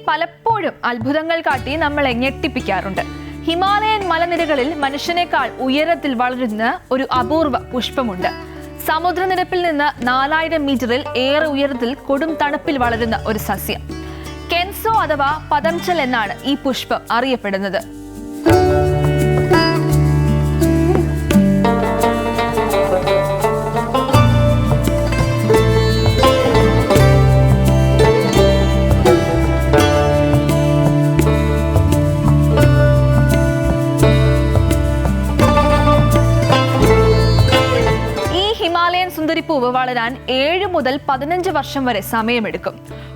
പലപ്പോഴും അത്ഭുതങ്ങൾ കാട്ടി നമ്മളെ ഞെട്ടിപ്പിക്കാറുണ്ട്. ഹിമാലയൻ മലനിരകളിൽ മനുഷ്യനേക്കാൾ ഉയരത്തിൽ വളരുന്ന ഒരു അപൂർവ പുഷ്പമുണ്ട്. സമുദ്രനിരപ്പിൽ നിന്ന് 4000 മീറ്ററിൽ ഏറെ ഉയരത്തിൽ കൊടും തണുപ്പിൽ വളരുന്ന ഒരു സസ്യം. കെൻസോ അഥവാ പതംചൽ എന്നാണ് ഈ പുഷ്പം അറിയപ്പെടുന്നത്. സുന്ദരിപ്പൂവ് വളരാൻ 7 മുതൽ 15 വർഷം വരെ സമയമെടുക്കും.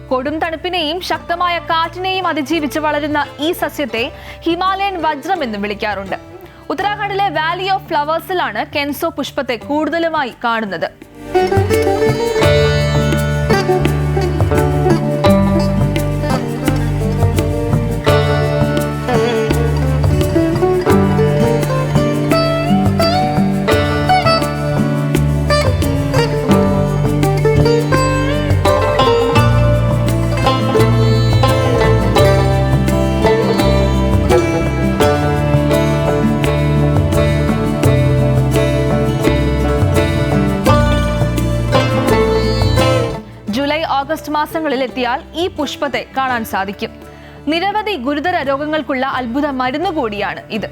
കൊടും തണുപ്പിനെയും ശക്തമായ കാറ്റിനെയും അതിജീവിച്ച് വളരുന്ന ഈ സസ്യത്തെ ഹിമാലയൻ വജ്രം എന്ന് വിളിക്കാറുണ്ട്. ഉത്തരാഖണ്ഡിലെ വാലി ഓഫ് ഫ്ലവേഴ്സിലാണ് കെൻസോ പുഷ്പത്തെ കൂടുതലുമായി കാണുന്നത്. ഓഗസ്റ്റ് മാസങ്ങളിൽ എത്തിയാൽ ഈ പുഷ്പത്തെ കാണാൻ സാധിക്കും. നിരവധി ഗുരുതര രോഗങ്ങൾക്കുള്ള അത്ഭുത മരുന്ന് കൂടിയാണ് ഇത്.